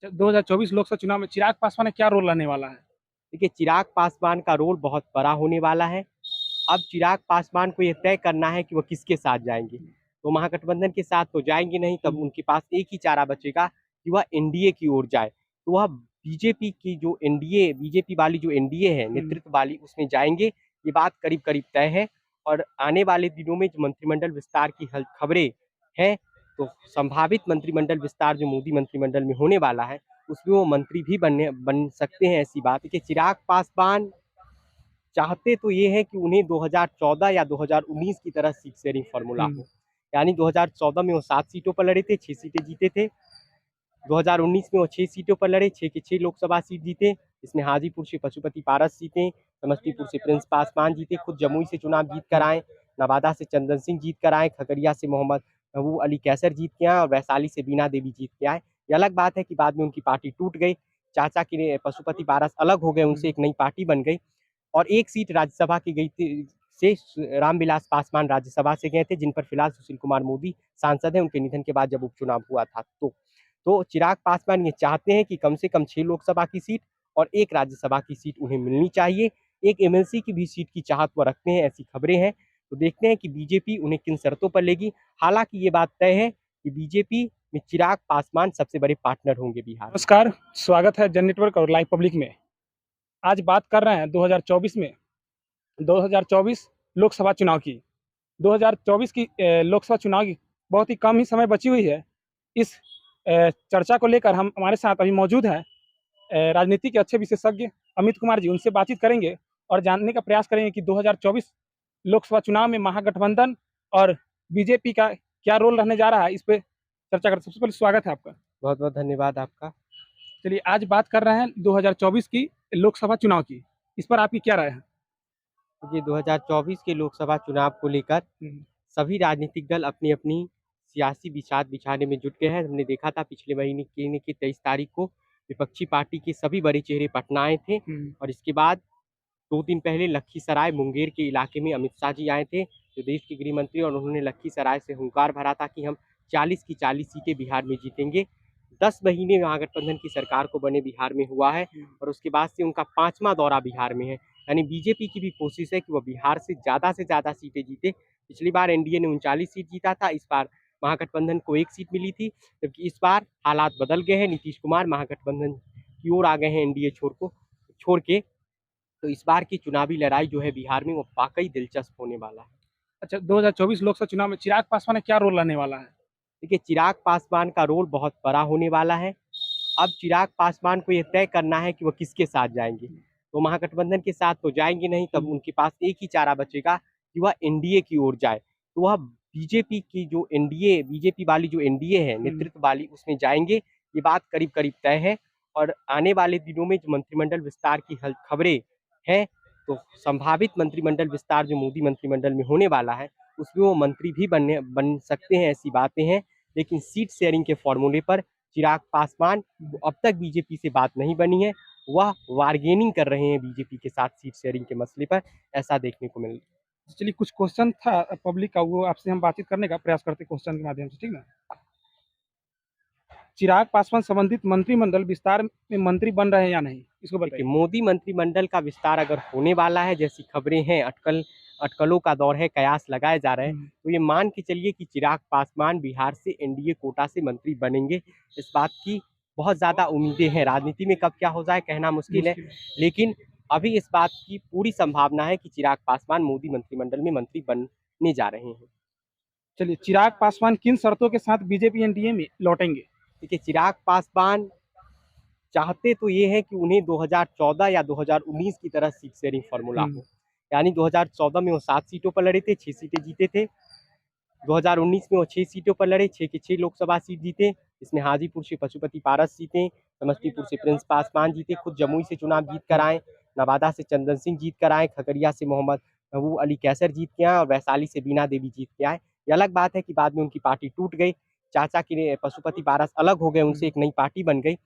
2024 लोकसभा चुनाव में चिराग पासवान का क्या रोल रहने वाला है? देखिए, चिराग पासवान का रोल बहुत बड़ा होने वाला है। अब चिराग पासवान को ये तय करना है कि वो किसके साथ जाएंगे। तो महागठबंधन के साथ तो जाएंगे नहीं, तब उनके पास एक ही चारा बचेगा कि वह एनडीए की ओर जाए। तो वह बीजेपी की जो एनडीए बीजेपी वाली जो एनडीए है नेतृत्व वाली, उसमें जाएंगे। ये बात करीब करीब तय है। और आने वाले दिनों में जो मंत्रिमंडल विस्तार की खबरें हैं, तो संभावित मंत्रिमंडल विस्तार जो मोदी मंत्रिमंडल में होने वाला है, उसमें वो मंत्री भी बन सकते हैं। ऐसी बात है कि चिराग पासवान चाहते तो ये है कि उन्हें 2014 या 2019 की तरह सीट शेयरिंग फॉर्मूला हो। यानी 2014 में वो 7 सीटों पर लड़े थे, 6 सीटें जीते थे। 2019 में वो 6 सीटों पर लड़े, 6 के 6 लोकसभा सीट जीते। इसमें हाजीपुर से पशुपति पारस जीते, समस्तीपुर से प्रिंस पासवान जीते, खुद जमुई से चुनाव जीत कर आए, नवादा से चंदन सिंह जीत कर आए, खगड़िया से मोहम्मद महबूब अली कैसर जीत के आए और वैशाली से बीना देवी जीत के आए। ये अलग बात है कि बाद में उनकी पार्टी टूट गई। चाचा के पशुपति पारस अलग हो गए, उनसे एक नई पार्टी बन गई। और एक सीट राज्यसभा की गई थी से रामविलास पासवान राज्यसभा से गए थे, जिन पर फिलहाल सुशील कुमार मोदी सांसद हैं, उनके निधन के बाद जब उपचुनाव हुआ था। तो चिराग पासवान ये चाहते हैं कि कम से कम 6 लोकसभा की सीट और 1 राज्यसभा की सीट उन्हें मिलनी चाहिए। एक एमएलसी की भी सीट की चाहत वो रखते हैं, ऐसी खबरें हैं। तो देखते हैं कि बीजेपी उन्हें किन शर्तों पर लेगी। हालांकि ये बात तय है कि बीजेपी में चिराग पासवान सबसे बड़े पार्टनर होंगे बिहार में। नमस्कार, स्वागत है जन नेटवर्क और लाइव पब्लिक में। आज बात कर रहे हैं 2024 लोकसभा चुनाव की। 2024 की लोकसभा चुनाव की बहुत ही कम ही समय बची हुई है। इस चर्चा को लेकर हम हमारे साथ अभी मौजूद हैं राजनीति के अच्छे विशेषज्ञ अमित कुमार जी। उनसे बातचीत करेंगे और जानने का प्रयास करेंगे कि 2024 लोकसभा चुनाव में महागठबंधन और बीजेपी का क्या रोल रहने जा रहा है, इस पे चर्चा करते। सबसे पहले स्वागत है आपका। बहुत बहुत धन्यवाद आपका। चलिए, आज बात कर रहे हैं 2024 की लोकसभा चुनाव की। इस पर आपकी क्या राय है? ये 2024 के लोकसभा चुनाव को लेकर सभी राजनीतिक दल अपनी अपनी सियासी बिछाद बिछाने में जुट गए हैं। हमने देखा था पिछले महीने की 23 तारीख को विपक्षी पार्टी के सभी बड़े चेहरे पटना आए थे। और इसके बाद 2 दिन पहले लखीसराय मुंगेर के इलाके में अमित शाह जी आए थे, जो देश के गृह मंत्री, और उन्होंने लखीसराय से हुंकार भरा था कि हम 40 की 40 सीटें बिहार में जीतेंगे। 10 महीने महागठबंधन की सरकार को बने बिहार में हुआ है और उसके बाद से उनका 5वां दौरा बिहार में है। यानी बीजेपी की भी कोशिश है कि वह बिहार से ज़्यादा सीटें जीते। पिछली बार एनडीए ने 39 सीट जीता था, इस बार महागठबंधन को 1 सीट मिली थी, जबकि इस बार हालात बदल गए हैं। नीतीश कुमार महागठबंधन की ओर आ गए हैं, एनडीए छोड़ के। तो इस बार की चुनावी लड़ाई जो है बिहार में, वो वाकई दिलचस्प होने वाला है। अच्छा, 2024 लोकसभा चुनाव में चिराग पासवान का क्या रोल रहने वाला है? देखिए, चिराग पासवान का रोल बहुत बड़ा होने वाला है। अब चिराग पासवान को ये तय करना है कि वो किसके साथ जाएंगे। तो महागठबंधन के साथ तो जाएंगे नहीं, तब उनके पास एक ही चारा बचेगा कि वह एनडीए की ओर जाए। तो वह बीजेपी वाली जो एनडीए है नेतृत्व वाली, उसमें जाएंगे। ये बात करीब करीब तय है। और आने वाले दिनों में जो मंत्रिमंडल विस्तार की खबरें हैं, तो संभावित मंत्रिमंडल विस्तार जो मोदी मंत्रिमंडल में होने वाला है, उसमें वो मंत्री भी बन सकते हैं, ऐसी बातें हैं। लेकिन सीट शेयरिंग के फॉर्मूले पर चिराग पासवान को अब तक बीजेपी से बात नहीं बनी है। वह बार्गेनिंग कर रहे हैं बीजेपी के साथ सीट शेयरिंग के मसले पर, ऐसा देखने को मिल रहा है। चलिए, कुछ क्वेश्चन था पब्लिक का, वो आपसे हम बातचीत करने का प्रयास करते क्वेश्चन के माध्यम से, ठीक ना? चिराग पासवान संबंधित मंत्रिमंडल विस्तार में मंत्री बन रहे हैं या नहीं, इसको बताइए। मोदी मंत्रिमंडल का विस्तार अगर होने वाला है, जैसी खबरें हैं, अटकलों का दौर है, कयास लगाए जा रहे हैं, तो ये मान के चलिए कि चिराग पासवान बिहार से एनडीए कोटा से मंत्री बनेंगे। इस बात की बहुत ज्यादा उम्मीदें हैं। राजनीति में कब क्या हो जाए कहना मुश्किल है, लेकिन अभी इस बात की पूरी संभावना है कि चिराग पासवान मोदी मंत्रिमंडल में मंत्री बनने जा रहे हैं। चलिए, चिराग पासवान किन शर्तों के साथ बीजेपी एनडीए में लौटेंगे? देखिए, चिराग पासवान चाहते तो ये है कि उन्हें 2014 या 2019 की तरह सीट शेयरिंग फॉर्मूला हो। यानी 2014 में वो 7 सीटों पर लड़े थे, 6 सीटें जीते थे। 2019 में वो 6 सीटों पर लड़े, 6 के 6 लोकसभा सीट जीते। इसमें हाजीपुर से पशुपति पारस जीते, समस्तीपुर से प्रिंस पासवान जीते, खुद जमुई से चुनाव जीत कर आए, नवादा से चंदन सिंह जीत कर आए, खगड़िया से मोहम्मद महबूब अली कैसर जीत के आए और वैशाली से बीना देवी जीत के आए। ये अलग बात है कि बाद में उनकी पार्टी टूट गई। चाचा के पशुपति पारस अलग हो गए, उनसे एक नई पार्टी बन गई।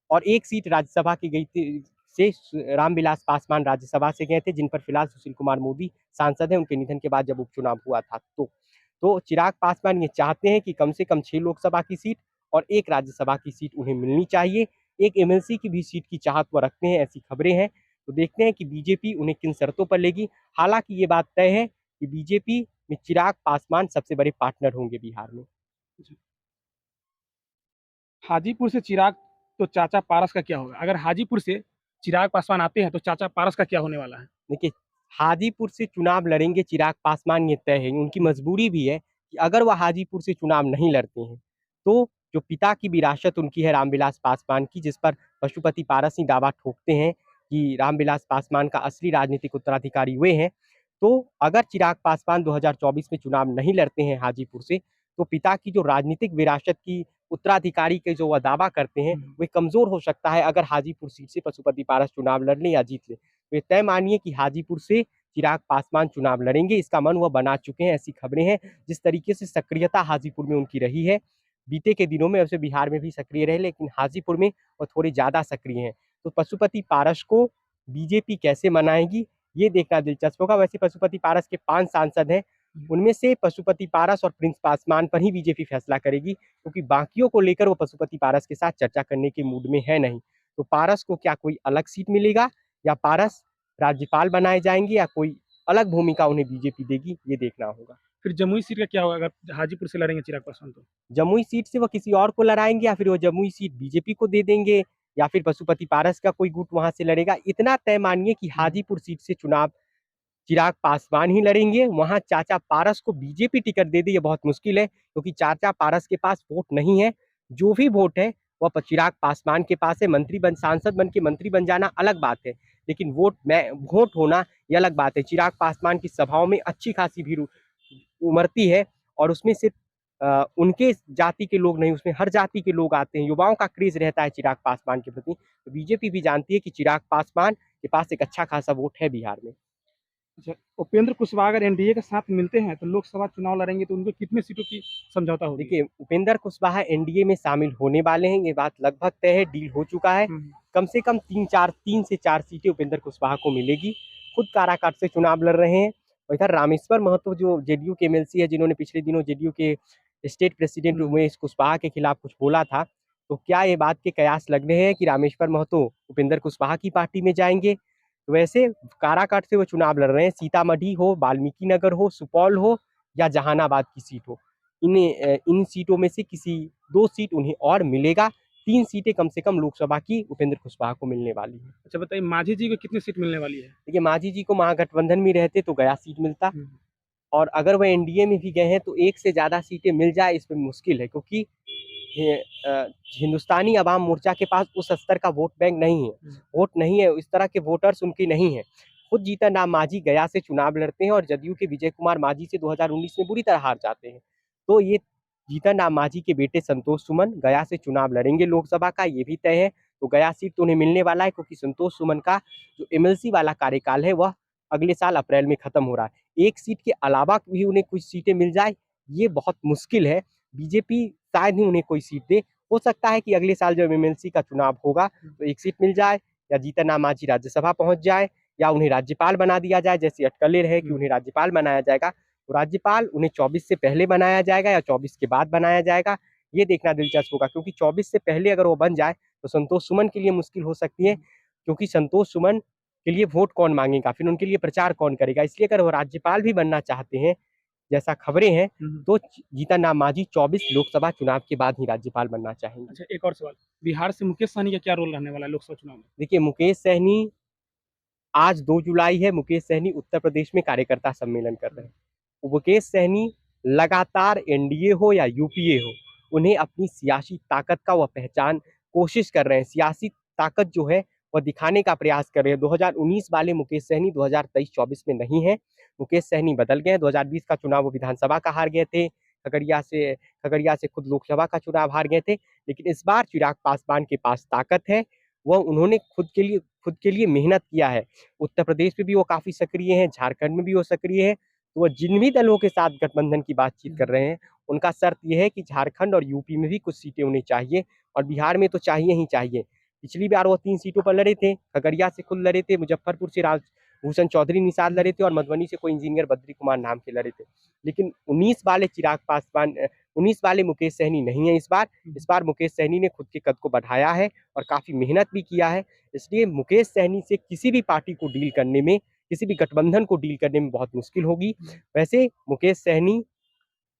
और एक सीट राज्यसभा की गई थी से रामविलास पासवान राज्यसभा से गए थे, जिन पर फिलहाल सुशील कुमार मोदी सांसद हैं, उनके निधन के बाद जब उपचुनाव हुआ था। तो चिराग पासवान ये चाहते हैं कि कम से कम 6 लोकसभा की सीट और 1 राज्यसभा की सीट उन्हें मिलनी चाहिए। एक एमएलसी की भी सीट की चाहत वो रखते हैं, ऐसी खबरें हैं। तो देखते हैं कि बीजेपी उन्हें किन शर्तों पर लेगी। हालांकि ये बात तय है कि बीजेपी में चिराग पासवान सबसे बड़े पार्टनर होंगे बिहार में। हाजीपुर से चिराग तो चाचा पारस का क्या होगा? अगर हाजीपुर से चिराग पासवान आते हैं तो चाचा पारस का क्या होने वाला है? देखिए, हाजीपुर से चुनाव लड़ेंगे चिराग पासवान, ये तय है। उनकी मजबूरी भी है कि अगर वह हाजीपुर से चुनाव नहीं लड़ते हैं तो जो पिता की विरासत उनकी है रामविलास पासवान की, जिस पर पशुपति पारस ही दावा ठोकते हैं कि रामविलास पासवान का असली राजनीतिक उत्तराधिकारी वे हैं। तो अगर चिराग पासवान 2024 में चुनाव नहीं लड़ते हैं हाजीपुर से, तो पिता की जो राजनीतिक विरासत की उत्तराधिकारी के जो वह दावा करते हैं वे कमजोर हो सकता है अगर हाजीपुर सीट से पशुपति पारस चुनाव लड़ लें या जीत ले। तो ये तय मानिए कि हाजीपुर से चिराग पासवान चुनाव लड़ेंगे, इसका मन वह बना चुके हैं, ऐसी खबरें हैं। जिस तरीके से सक्रियता हाजीपुर में उनकी रही है बीते के दिनों में, वैसे बिहार में भी सक्रिय रहे, लेकिन हाजीपुर में वो थोड़े ज्यादा सक्रिय हैं। तो पशुपति पारस को बीजेपी कैसे मनाएगी ये देखना दिलचस्प होगा। वैसे पशुपति पारस के 5 सांसद हैं, उनमें से पशुपति पारस और प्रिंस पासवान पर ही बीजेपी फैसला करेगी, क्योंकि बाकियों को लेकर वो पशुपति पारस के साथ चर्चा करने के मूड में है नहीं। तो पारस को क्या कोई अलग सीट मिलेगा या पारस राज्यपाल बनाए जाएंगे या कोई अलग भूमिका उन्हें बीजेपी देगी, ये देखना होगा। फिर जमुई सीट का क्या होगा अगर हाजीपुर से लड़ेंगे चिराग पासवान तो? जमुई सीट से वो किसी और को लड़ाएंगे या फिर वो जमुई सीट बीजेपी को दे देंगे या फिर पशुपति पारस का कोई गुट वहां से लड़ेगा। इतना तय मानिए कि हाजीपुर सीट से चुनाव चिराग पासवान ही लड़ेंगे। वहां चाचा पारस को बीजेपी टिकट दे दे ये बहुत मुश्किल है, क्योंकि चाचा पारस के पास वोट नहीं है। जो भी वोट है वह चिराग पासवान के पास है। सांसद बन के मंत्री बन जाना अलग बात है, लेकिन वोट होना ये अलग बात है। चिराग पासवान की सभाओं में अच्छी खासी भीड़ उमड़ती है और उसमें सिर्फ उनके जाति के लोग नहीं, उसमें हर जाति के लोग आते हैं। युवाओं का क्रेज रहता है चिराग पासवान के प्रति। तो बीजेपी भी जानती है कि चिराग पासवान के पास एक अच्छा खासा वोट है बिहार में। अच्छा, उपेंद्र कुशवाहा अगर एनडीए के साथ मिलते हैं तो लोकसभा चुनाव लड़ेंगे तो उनको कितने सीटों की समझौता होगी? देखिए, उपेंद्र कुशवाहा एनडीए में शामिल होने वाले हैं, ये बात लगभग तय है, डील हो चुका है। कम से कम 3 से 4 सीटें उपेंद्र कुशवाहा को मिलेगी। खुद काराकाट से चुनाव लड़ रहे हैं। और इधर रामेश्वर महतो जो जेडीयू के एमएलसी है, जिन्होंने पिछले दिनों जेडीयू के स्टेट प्रेसिडेंट उमेश कुशवाहा के खिलाफ कुछ बोला था, तो क्या ये बात के कयास लग रहे हैं कि रामेश्वर महतो उपेंद्र कुशवाहा की पार्टी में जाएंगे? तो वैसे काराकाट से वो चुनाव लड़ रहे हैं। सीतामढ़ी हो, वाल्मीकि नगर हो, सुपौल हो या जहानाबाद की सीट हो, इन सीटों में से किसी 2 सीट उन्हें और मिलेगा। 3 सीटें कम से कम लोकसभा की उपेंद्र कुशवाहा को मिलने वाली है। अच्छा बताइए, मांझी जी को कितनी सीट मिलने वाली है? देखिए, मांझी जी को महागठबंधन में रहते तो गया सीट मिलता, और अगर वह एनडीए में भी गए हैं तो 1 से ज्यादा सीटें मिल जाए इसमें मुश्किल है, क्योंकि हिंदुस्तानी अवाम मोर्चा के पास उस स्तर का वोट बैंक नहीं है, वोट नहीं है, इस तरह के वोटर्स उनके नहीं है। खुद जीतन राम मांझी गया से चुनाव लड़ते हैं और जदयू के विजय कुमार मांझी से 2019 में बुरी तरह हार जाते हैं। तो ये जीतन राम मांझी के बेटे संतोष सुमन गया से चुनाव लड़ेंगे लोकसभा का, ये भी तय है। तो गया सीट तो उन्हें मिलने वाला है, क्योंकि संतोष सुमन का जो एमएलसी वाला कार्यकाल है वह अगले साल अप्रैल में खत्म हो रहा है। 1 सीट के अलावा भी उन्हें कुछ सीटें मिल जाए ये बहुत मुश्किल है। बीजेपी शायद ही उन्हें कोई सीट दे। हो सकता है कि अगले साल जब एमएलसी का चुनाव होगा तो 1 सीट मिल जाए, या जीतन राम मांझी राज्यसभा पहुंच जाए, या उन्हें राज्यपाल बना दिया जाए। जैसी अटकलें रहे कि उन्हें राज्यपाल बनाया जाएगा, तो राज्यपाल उन्हें 24 से पहले बनाया जाएगा या 24 के बाद बनाया जाएगा, ये देखना दिलचस्प होगा। क्योंकि 24 से पहले अगर वो बन जाए तो संतोष सुमन के लिए मुश्किल हो सकती है, क्योंकि संतोष सुमन के लिए वोट कौन मांगेगा, फिर उनके लिए प्रचार कौन करेगा। इसलिए अगर वो राज्यपाल भी बनना चाहते हैं, जैसा खबरें हैं, तो जीतन राम मांझी 24 लोकसभा चुनाव के बाद ही राज्यपाल बनना चाहेंगे। अच्छा, एक और सवाल, बिहार से मुकेश सहनी का क्या रोल रहने वाला है लोकसभा चुनाव में? देखिए, मुकेश सहनी, आज 2 जुलाई है, मुकेश सहनी उत्तर प्रदेश में कार्यकर्ता सम्मेलन कर रहे हैं। मुकेश सहनी लगातार एनडीए हो या यूपीए हो, उन्हें अपनी सियासी ताकत का वह पहचान कोशिश कर रहे हैं। सियासी ताकत जो है वह दिखाने का प्रयास कर रहे हैं। 2019 वाले मुकेश सहनी 2023-24 में नहीं है। मुकेश सहनी बदल गए। 2020 का चुनाव वो विधानसभा का हार गए थे, खगड़िया से खुद लोकसभा का चुनाव हार गए थे। लेकिन इस बार चिराग पासवान के पास ताकत है, वह उन्होंने खुद के लिए मेहनत किया है। उत्तर प्रदेश में भी वो काफी सक्रिय हैं, झारखंड में भी वो सक्रिय है। तो वो जिन भी दलों के साथ गठबंधन की बातचीत कर रहे हैं, उनका शर्त यह है कि झारखंड और यूपी में भी कुछ सीटें उन्हें चाहिए, और बिहार में तो चाहिए ही चाहिए। पिछली बार वो 3 सीटों पर लड़े थे, खगड़िया से खुद लड़े थे, मुजफ्फरपुर से राजभूषण चौधरी निषाद लड़े थे, और मधुबनी से कोई इंजीनियर बद्री कुमार नाम के लड़े थे। लेकिन 19 वाले चिराग पासवान 19 वाले मुकेश सहनी नहीं है इस बार मुकेश सहनी ने खुद के कद को बढ़ाया है और काफी मेहनत भी किया है। इसलिए मुकेश सहनी से किसी भी पार्टी को डील करने में, किसी भी गठबंधन को डील करने में बहुत मुश्किल होगी। वैसे मुकेश सहनी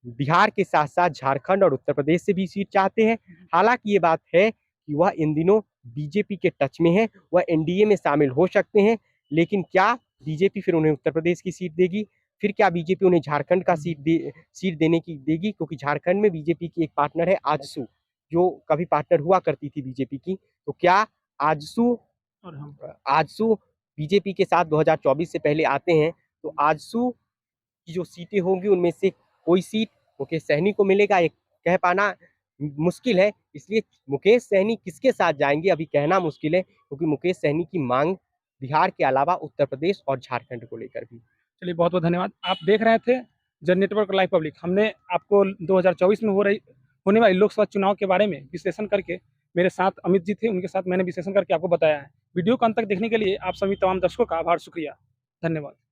बिहार के साथ साथ झारखंड और उत्तर प्रदेश से भी सीट चाहते हैं। हालांकि ये बात है कि वह इन दिनों बीजेपी के टच में है, वह एनडीए में शामिल हो सकते हैं, लेकिन क्या बीजेपी फिर उन्हें उत्तर प्रदेश की सीट देगी, फिर क्या बीजेपी उन्हें झारखंड का सीट देने की देगी, क्योंकि झारखंड में बीजेपी की एक पार्टनर है आजसू, जो कभी पार्टनर हुआ करती थी बीजेपी की। तो क्या आजसू बीजेपी के साथ 2024 से पहले आते हैं तो आजसू की जो सीटें होंगी उनमें से कोई सीट मुकेश सहनी को मिलेगा, ये कह पाना मुश्किल है। इसलिए मुकेश सहनी किसके साथ जाएंगे अभी कहना मुश्किल है, क्योंकि मुकेश सहनी की मांग बिहार के अलावा उत्तर प्रदेश और झारखंड को लेकर भी। चलिए बहुत बहुत धन्यवाद। आप देख रहे थे जन नेटवर्क लाइव पब्लिक। हमने आपको 2024 में होने वाली लोकसभा चुनाव के बारे में विश्लेषण करके, मेरे साथ अमित जी थे, उनके साथ मैंने विश्लेषण करके आपको बताया है। वीडियो को अंत तक देखने के लिए आप सभी तमाम दर्शकों का आभार, शुक्रिया, धन्यवाद।